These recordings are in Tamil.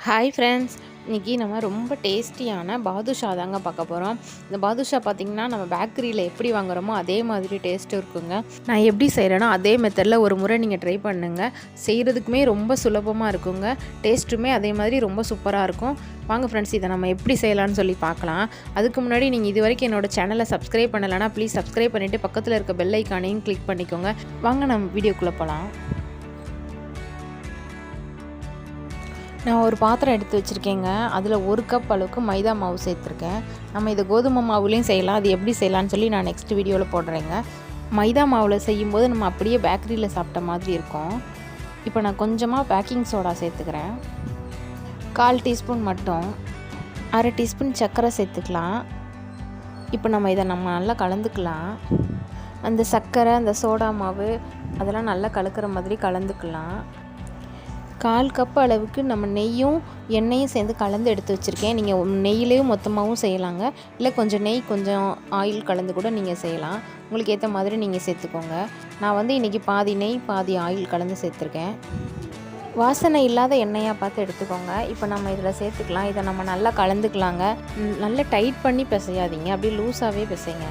ஹாய் ஃப்ரெண்ட்ஸ், இன்றைக்கி நம்ம ரொம்ப டேஸ்டியான பாதுஷா தாங்க பார்க்க போகிறோம். இந்த பாதுஷா பார்த்திங்கன்னா நம்ம பேக்கரியில் எப்படி வாங்குகிறோமோ அதே மாதிரி டேஸ்ட்டும் இருக்குங்க. நான் எப்படி செய்கிறேனோ அதே மெத்தடில் ஒரு முறை நீங்கள் ட்ரை பண்ணுங்கள். செய்கிறதுக்குமே ரொம்ப சுலபமாக இருக்குங்க. டேஸ்ட்டுமே அதே மாதிரி ரொம்ப சூப்பராக இருக்கும். வாங்க ஃப்ரெண்ட்ஸ், இதை நம்ம எப்படி செய்யலான்னு சொல்லி பார்க்கலாம். அதுக்கு முன்னாடி நீங்கள் இது வரைக்கும் என்னோடய சேனலை சப்ஸ்கிரைப் பண்ணலைன்னா ப்ளீஸ் சப்ஸ்கிரைப் பண்ணிவிட்டு பக்கத்தில் இருக்க பெல் ஐக்கானையும் கிளிக் பண்ணிக்கோங்க. வாங்க நம்ம வீடியோக்குள்ளே போகலாம். நான் ஒரு பாத்திரம் எடுத்து வச்சுருக்கேங்க. அதில் 1 கப் அளவுக்கு மைதா மாவு சேர்த்துருக்கேன். நம்ம இதை கோதுமை மாவுலேயும் செய்யலாம். அது எப்படி செய்யலான்னு சொல்லி நான் நெக்ஸ்ட் வீடியோவில் போடுறேங்க. மைதா மாவில் செய்யும்போது நம்ம அப்படியே பேக்கரியில் சாப்பிட்ட மாதிரி இருக்கும். இப்போ நான் கொஞ்சமாக பேக்கிங் சோடா சேர்த்துக்கிறேன். 1/4 டீஸ்பூன் மட்டும். 1/2 டீஸ்பூன் சர்க்கரை சேர்த்துக்கலாம். இப்போ நம்ம இதை நல்லா கலந்துக்கலாம். அந்த சர்க்கரை, அந்த சோடா மாவு அதெல்லாம் நல்லா கலக்கிற மாதிரி கலந்துக்கலாம். 1/4 கப் அளவுக்கு நம்ம நெய்யும் எண்ணெயும் சேர்ந்து கலந்து எடுத்து வச்சுருக்கேன். நீங்கள் நெய்யிலேயும் மொத்தமாகவும் செய்யலாங்க, இல்லை கொஞ்சம் நெய் கொஞ்சம் ஆயில் கலந்து கூட நீங்கள் செய்யலாம். உங்களுக்கு ஏற்ற மாதிரி நீங்கள் சேர்த்துக்கோங்க. நான் இன்றைக்கி பாதி நெய் பாதி ஆயில் கலந்து சேர்த்துருக்கேன். வாசனை இல்லாத எண்ணெயாக பார்த்து எடுத்துக்கோங்க. இப்போ நம்ம இதில் சேர்த்துக்கலாம். இதை நம்ம நல்லா கலந்துக்கலாங்க. நல்லா டைட் பண்ணி பிசையாதீங்க, அப்படியே லூஸாகவே பிசைங்க.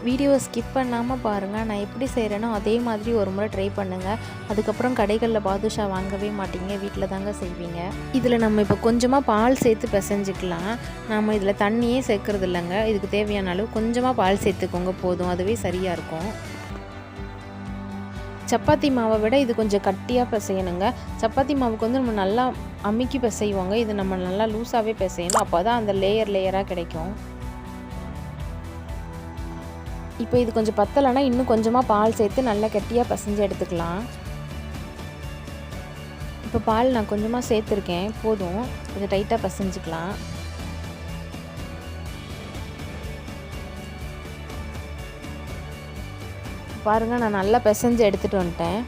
வீடியோவை ஸ்கிப் பண்ணாமல் பாருங்கள். நான் எப்படி செய்கிறேனோ அதே மாதிரி ஒரு முறை ட்ரை பண்ணுங்கள். அதுக்கப்புறம் கடைகளில் பாதுஷா வாங்கவே மாட்டீங்க, வீட்டில் தாங்க செய்வீங்க. இதில் நம்ம இப்போ கொஞ்சமாக பால் சேர்த்து பிசைஞ்சிக்கலாம். நம்ம இதில் தண்ணியே சேர்க்குறது இல்லைங்க. இதுக்கு தேவையான அளவு கொஞ்சமாக பால் சேர்த்துக்கோங்க, போதும். அதுவே சரியாக இருக்கும். சப்பாத்தி மாவை விட இது கொஞ்சம் கட்டியாக பிசையணுங்க. சப்பாத்தி மாவுக்கு நம்ம நல்லா அமுக்கி பிசைவோங்க. இது நம்ம நல்லா லூஸாகவே பிசையணும். அப்போ தான் அந்த லேயராக கிடைக்கும். இப்போ இது கொஞ்சம் பத்தலைன்னா இன்னும் கொஞ்சமாக பால் சேர்த்து நல்லா கெட்டியாக பிசைஞ்சு எடுத்துக்கலாம். இப்போ பால் நான் கொஞ்சமாக சேர்த்துருக்கேன், போதும். கொஞ்சம் டைட்டாக பிசைஞ்சிக்கலாம். பாருங்கள், நான் நல்லா பிசைஞ்சு எடுத்துகிட்டு வந்துட்டேன்.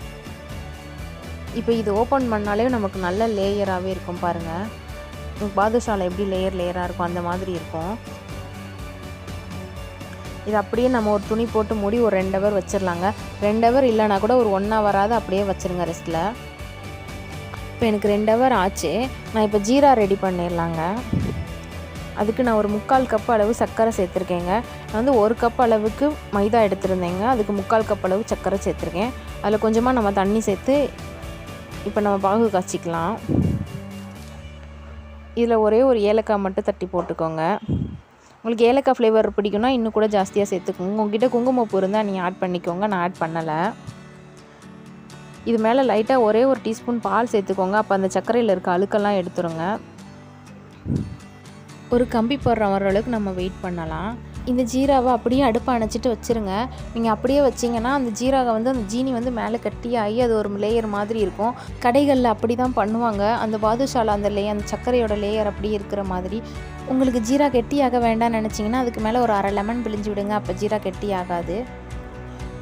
இப்போ இது ஓப்பன் பண்ணாலே நமக்கு நல்ல லேயராகவே இருக்கும். பாருங்கள், பாதுஷாவில் எப்படி லேயராக இருக்கும் அந்த மாதிரி இருக்கும். இது அப்படியே நம்ம ஒரு துணி போட்டு மூடி ஒரு 2 ஹவர் வச்சிடலாங்க. 2 ஹவர் இல்லைனா கூட ஒரு 1 ஹவராவது அப்படியே வச்சுருங்க ரெஸ்ட்டில். இப்போ எனக்கு 2 ஹவர் ஆச்சு. நான் இப்போ ஜீரா ரெடி பண்ணிடலாங்க. அதுக்கு நான் ஒரு 3/4 கப் அளவு சர்க்கரை சேர்த்துருக்கேங்க. நான் 1 கப் அளவுக்கு மைதா எடுத்துருந்தேங்க. அதுக்கு 3/4 கப் அளவு சர்க்கரை சேர்த்துருக்கேன். அதில் கொஞ்சமாக நம்ம தண்ணி சேர்த்து இப்போ நம்ம பாகு காய்ச்சிக்கலாம். இதில் ஒரே ஒரு ஏலக்காய் மட்டும் தட்டி போட்டுக்கோங்க. உங்களுக்கு ஏலக்காய் ஃப்ளேவர் பிடிக்குன்னா இன்னும் கூட ஜாஸ்தியாக சேர்த்துக்கோங்க. உங்கள்கிட்ட குங்குமப்பூ இருந்தால் நீங்கள் ஆட் பண்ணிக்கோங்க. நான் ஆட் பண்ணலை. இது மேலே லைட்டாக ஒரே ஒரு டீஸ்பூன் பால் சேர்த்துக்கோங்க. அப்போ அந்த சர்க்கரையில் இருக்க அழுக்கெல்லாம் எடுத்துருங்க. ஒரு கம்பி போடுற வர அளவுக்கு நம்ம வெயிட் பண்ணலாம். இந்த ஜீராவை அப்படியே அடுப்பை அணைச்சிட்டு வச்சுருங்க. நீங்கள் அப்படியே வச்சிங்கன்னா அந்த ஜீராவை அந்த ஜீனி மேலே கட்டியாகி அது ஒரு லேயர் மாதிரி இருக்கும். கடைகளில் அப்படி தான் பண்ணுவாங்க. அந்த பாதுஷாவில் அந்த சர்க்கரையோட லேயர் அப்படி இருக்கிற மாதிரி. உங்களுக்கு ஜீரா கெட்டியாக வேண்டாம்னு நினச்சிங்கன்னா அதுக்கு மேலே ஒரு 1/2 லெமன் பிழிஞ்சு விடுங்க. அப்போ ஜீரா கெட்டி ஆகாது.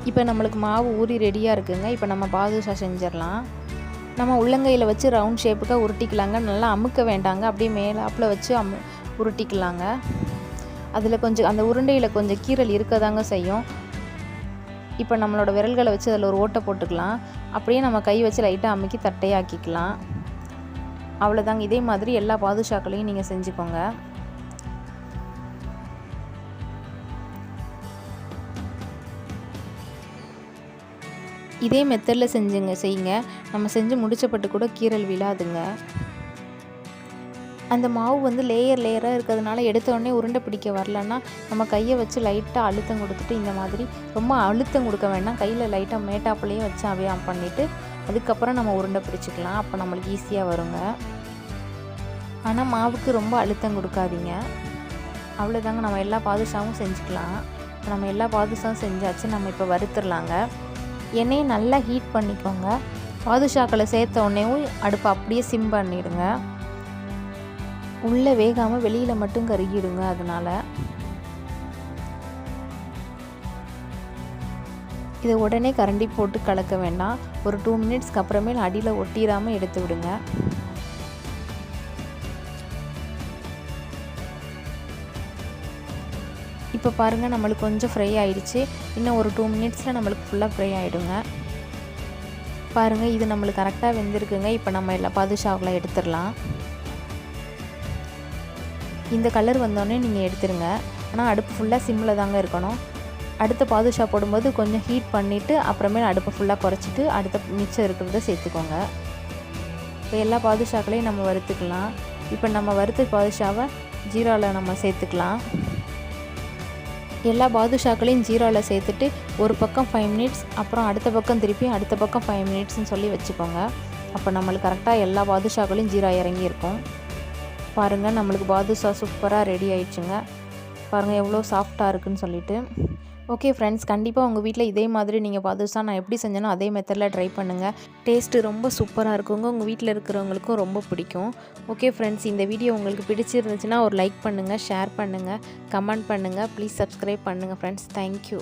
இப்போ நம்மளுக்கு மாவு ஊறி ரெடியாக இருக்குங்க. இப்போ நம்ம பாதுஷா செஞ்சிடலாம். நம்ம உள்ளங்கையில் வச்சு ரவுண்ட் ஷேப்புக்காக உருட்டிக்கலாங்க. நல்லா அமுக்க வேண்டாங்க, அப்படியே மேலாப்பில் வச்சு உருட்டிக்கலாங்க. அதில் கொஞ்சம் அந்த உருண்டையில் கொஞ்சம் கீறல் இருக்க தாங்க செய்யும். இப்போ நம்மளோட விரல்களை வச்சு அதில் ஒரு ஓட்டை போட்டுக்கலாம். அப்படியே நம்ம கை வச்சு லைட்டாக அமுக்கி தட்டையாக்கிக்கலாம். அவ்வளோதாங்க. இதே மாதிரி எல்லா பாதுஷாக்களையும் நீங்கள் செஞ்சுக்கோங்க. இதே மெத்தடில் செய்யுங்க. நம்ம செஞ்சு முடிச்சப்பட்டு கூட கீறல் விழாதுங்க. அந்த மாவு லேயராக இருக்கிறதுனால எடுத்தோடனே உருண்டை பிடிக்க வரலன்னா நம்ம கையை வச்சு லைட்டாக அழுத்தம் கொடுத்துட்டு, இந்த மாதிரி ரொம்ப அழுத்தம் கொடுக்க வேண்டாம், கையில் லைட்டாக மேட்டாப்புலேயே வச்சு அப்படியே பண்ணிவிட்டு அதுக்கப்புறம் நம்ம உருண்டை பிடிச்சிக்கலாம். அப்போ நம்மளுக்கு ஈஸியாக வருங்க. ஆனால் மாவுக்கு ரொம்ப அழுத்தம் கொடுக்காதீங்க. அவ்வளோதாங்க. நம்ம எல்லா பாதுஷாவும் செஞ்சுக்கலாம். நம்ம எல்லா பாதுஷாவும் செஞ்சாச்சு. நம்ம இப்போ வறுத்துடலாங்க. எண்ணெயை நல்லா ஹீட் பண்ணிக்கோங்க. பாதுஷாக்களை சேர்த்த உடனேவும் அடுப்பை அப்படியே சிம் பண்ணிவிடுங்க. உள்ளே வேகாமல் வெளியில் மட்டும் கருகிடுங்க. அதனால் இதை உடனே கரண்டி போட்டு கலக்க வேண்டாம். ஒரு 2 மினிட்ஸ்க்கு அப்புறமேல் அடியில் ஒட்டிடாமல் எடுத்து விடுங்க. இப்போ பாருங்கள், நம்மளுக்கு கொஞ்சம் ஃப்ரை ஆகிடுச்சு. இன்னும் ஒரு 2 மினிட்ஸில் நம்மளுக்கு ஃபுல்லாக ஃப்ரை ஆகிடுங்க. பாருங்கள், இது நம்மளுக்கு கரெக்டாக வெந்திருக்குங்க. இப்போ நம்ம எல்லா பாதுஷாவில் எடுத்துடலாம். இந்த கலர் வந்தோடனே நீங்கள் எடுத்துருங்க. ஆனால் அடுப்பு ஃபுல்லாக சிம்மில் தாங்க இருக்கணும். அடுத்த பாதுஷா போடும்போது கொஞ்சம் ஹீட் பண்ணிவிட்டு அப்புறமேல் அடுப்பை ஃபுல்லாக குறைச்சிட்டு அடுத்த மிச்சம் இருக்கிறத சேர்த்துக்கோங்க. இப்போ எல்லா பாதுஷாக்களையும் நம்ம வறுத்துக்கலாம். இப்போ நம்ம வறுத்த பாதுஷாவை ஜீராவில் நம்ம சேர்த்துக்கலாம். எல்லா பாதுஷாக்களையும் ஜீராவில் சேர்த்துட்டு ஒரு பக்கம் 5 மினிட்ஸ், அப்புறம் அடுத்த பக்கம் திருப்பி அடுத்த பக்கம் 5 மினிட்ஸ்னு சொல்லி வச்சுக்கோங்க. அப்போ நம்மளுக்கு கரெக்டாக எல்லா பாதுஷாக்களையும் ஜீரா இறங்கியிருக்கும். பாருங்கள், நம்மளுக்கு பாதுஷா சூப்பராக ரெடி ஆயிடுச்சுங்க. பாருங்கள் எவ்வளோ சாஃப்டாக இருக்குதுன்னு சொல்லிட்டு. ஓகே ஃப்ரெண்ட்ஸ், கண்டிப்பாக உங்கள் வீட்டில் இதே மாதிரி நீங்கள் பாதுஷா நான் எப்படி செஞ்சேனோ அதே மெத்தடில் ட்ரை பண்ணுங்கள். டேஸ்ட்டு ரொம்ப சூப்பராக இருக்குங்க. உங்கள் வீட்டில் இருக்கிறவங்களுக்கும் ரொம்ப பிடிக்கும். ஓகே ஃப்ரெண்ட்ஸ், இந்த வீடியோ உங்களுக்கு பிடிச்சிருந்துச்சுன்னா ஒரு லைக் பண்ணுங்கள், ஷேர் பண்ணுங்கள், கமெண்ட் பண்ணுங்கள். ப்ளீஸ் சப்ஸ்கிரைப் பண்ணுங்கள் ஃப்ரெண்ட்ஸ். தேங்க்யூ.